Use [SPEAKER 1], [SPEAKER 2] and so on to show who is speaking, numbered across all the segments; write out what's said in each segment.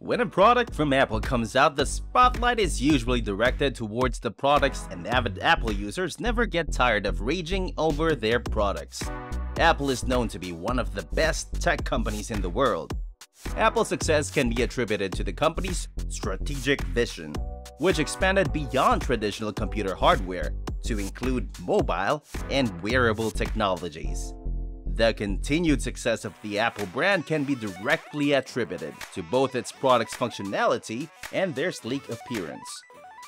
[SPEAKER 1] When a product from Apple comes out, the spotlight is usually directed towards the products, and avid Apple users never get tired of raging over their products. Apple is known to be one of the best tech companies in the world. Apple's success can be attributed to the company's strategic vision, which expanded beyond traditional computer hardware to include mobile and wearable technologies. The continued success of the Apple brand can be directly attributed to both its product's functionality and their sleek appearance.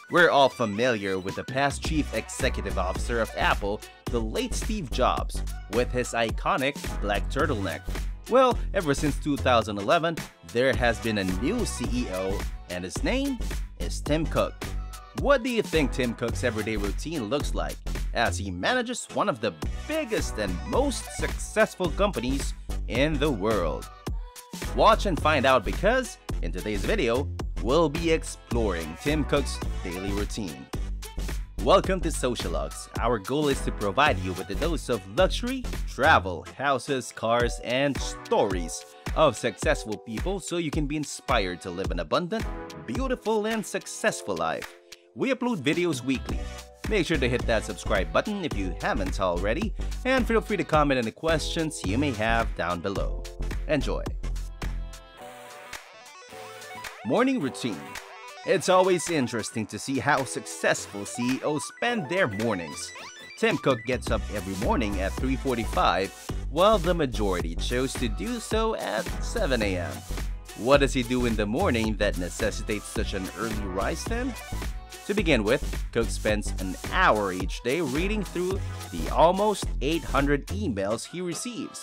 [SPEAKER 1] We're all familiar with the past chief executive officer of Apple, the late Steve Jobs, with his iconic black turtleneck. Well, ever since 2011, there has been a new CEO, and his name is Tim Cook. What do you think Tim Cook's everyday routine looks like as he manages one of the biggest and most successful companies in the world? Watch and find out, because in today's video, we'll be exploring Tim Cook's daily routine. Welcome to Socialogs. Our goal is to provide you with a dose of luxury, travel, houses, cars, and stories of successful people so you can be inspired to live an abundant, beautiful, and successful life. We upload videos weekly. Make sure to hit that subscribe button if you haven't already, and feel free to comment any questions you may have down below. Enjoy! Morning routine. It's always interesting to see how successful CEOs spend their mornings. Tim Cook gets up every morning at 3:45, while the majority chose to do so at 7 a.m. What does he do in the morning that necessitates such an early rise then? To begin with, Cook spends an hour each day reading through the almost 800 emails he receives.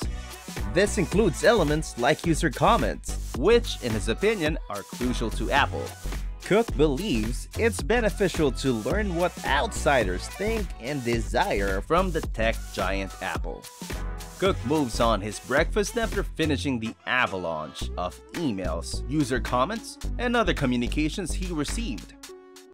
[SPEAKER 1] This includes elements like user comments, which, in his opinion, are crucial to Apple. Cook believes it's beneficial to learn what outsiders think and desire from the tech giant Apple. Cook moves on his breakfast after finishing the avalanche of emails, user comments, and other communications he received.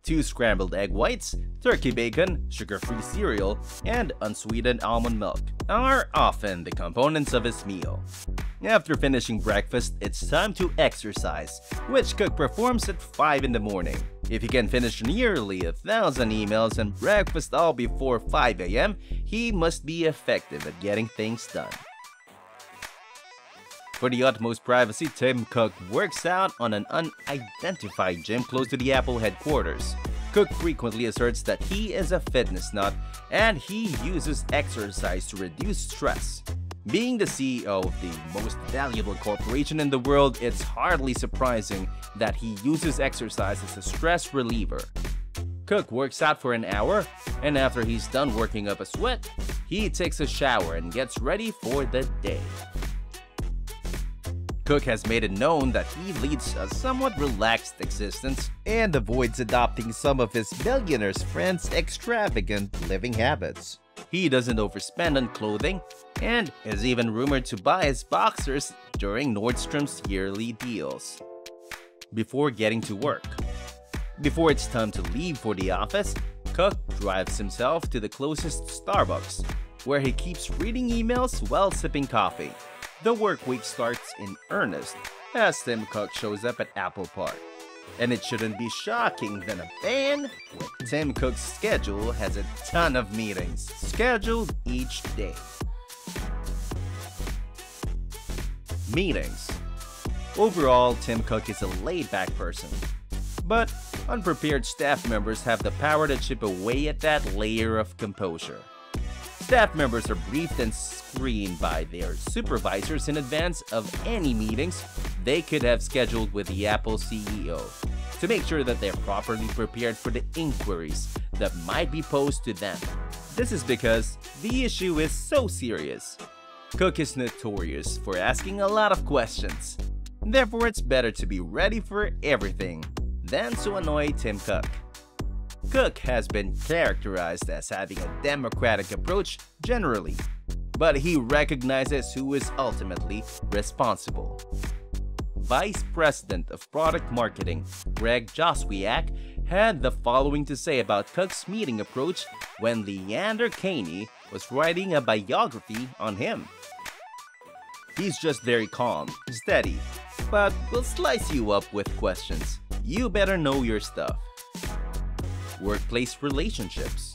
[SPEAKER 1] 2 scrambled egg whites, turkey bacon, sugar-free cereal, and unsweetened almond milk are often the components of his meal. After finishing breakfast, it's time to exercise, which Cook performs at 5 in the morning. If he can finish nearly 1,000 emails and breakfast all before 5 a.m., he must be effective at getting things done. For the utmost privacy, Tim Cook works out on an unidentified gym close to the Apple headquarters. Cook frequently asserts that he is a fitness nut and he uses exercise to reduce stress. Being the CEO of the most valuable corporation in the world, it's hardly surprising that he uses exercise as a stress reliever. Cook works out for an hour, and after he's done working up a sweat, he takes a shower and gets ready for the day. Cook has made it known that he leads a somewhat relaxed existence and avoids adopting some of his billionaire's friends' extravagant living habits. He doesn't overspend on clothing and is even rumored to buy his boxers during Nordstrom's yearly deals. Before getting to work. Before it's time to leave for the office, Cook drives himself to the closest Starbucks, where he keeps reading emails while sipping coffee. The work week starts in earnest as Tim Cook shows up at Apple Park. And it shouldn't be shocking that a man with Tim Cook's schedule has a ton of meetings scheduled each day. Meetings. Overall, Tim Cook is a laid-back person, but unprepared staff members have the power to chip away at that layer of composure. Staff members are briefed and screened by their supervisors in advance of any meetings they could have scheduled with the Apple CEO to make sure that they're properly prepared for the inquiries that might be posed to them. This is because the issue is so serious. Cook is notorious for asking a lot of questions. Therefore, it's better to be ready for everything than to annoy Tim Cook. Cook has been characterized as having a democratic approach generally, but he recognizes who is ultimately responsible. Vice President of Product Marketing, Greg Joswiak, had the following to say about Cook's meeting approach when Leander Caney was writing a biography on him. He's just very calm, steady, but will slice you up with questions. You better know your stuff. Workplace relationships.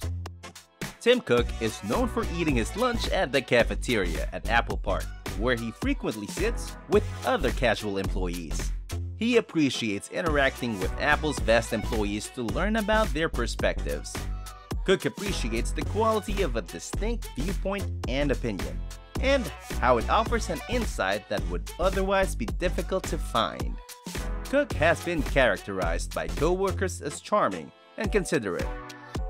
[SPEAKER 1] Tim Cook is known for eating his lunch at the cafeteria at Apple Park, where he frequently sits with other casual employees. He appreciates interacting with Apple's vast employees to learn about their perspectives. Cook appreciates the quality of a distinct viewpoint and opinion, and how it offers an insight that would otherwise be difficult to find. Cook has been characterized by coworkers as charming and considerate.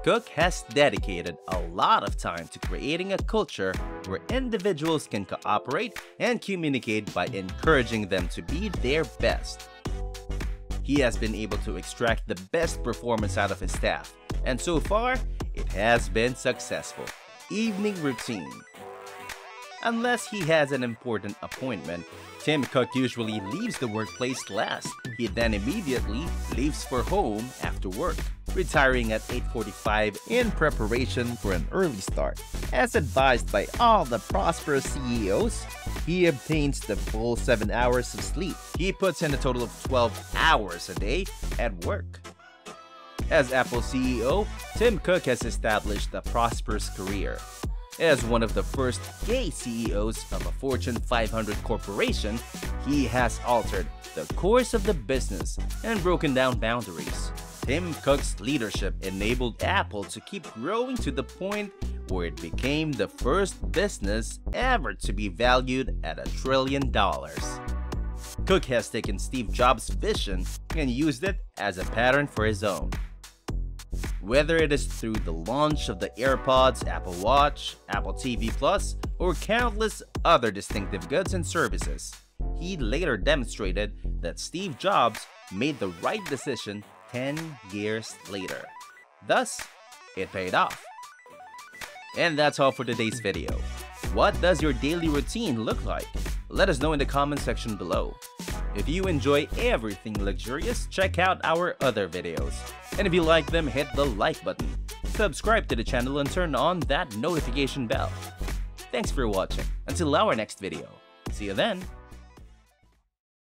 [SPEAKER 1] Cook has dedicated a lot of time to creating a culture where individuals can cooperate and communicate by encouraging them to be their best. He has been able to extract the best performance out of his staff, and so far, it has been successful. Evening routine. Unless he has an important appointment, Tim Cook usually leaves the workplace last. He then immediately leaves for home after work, retiring at 8:45 in preparation for an early start. As advised by all the prosperous CEOs, he obtains the full 7 hours of sleep. He puts in a total of 12 hours a day at work. As Apple CEO, Tim Cook has established a prosperous career. As one of the first gay CEOs of a Fortune 500 corporation, he has altered the course of the business and broken down boundaries. Tim Cook's leadership enabled Apple to keep growing to the point where it became the first business ever to be valued at $1 trillion. Cook has taken Steve Jobs' vision and used it as a pattern for his own. Whether it is through the launch of the AirPods, Apple Watch, Apple TV Plus, or countless other distinctive goods and services, he later demonstrated that Steve Jobs made the right decision 10 years later. Thus, it paid off. And that's all for today's video. What does your daily routine look like? Let us know in the comment section below. If you enjoy everything luxurious, check out our other videos. And if you like them, hit the like button, subscribe to the channel, and turn on that notification bell. Thanks for watching. Until our next video. See you then.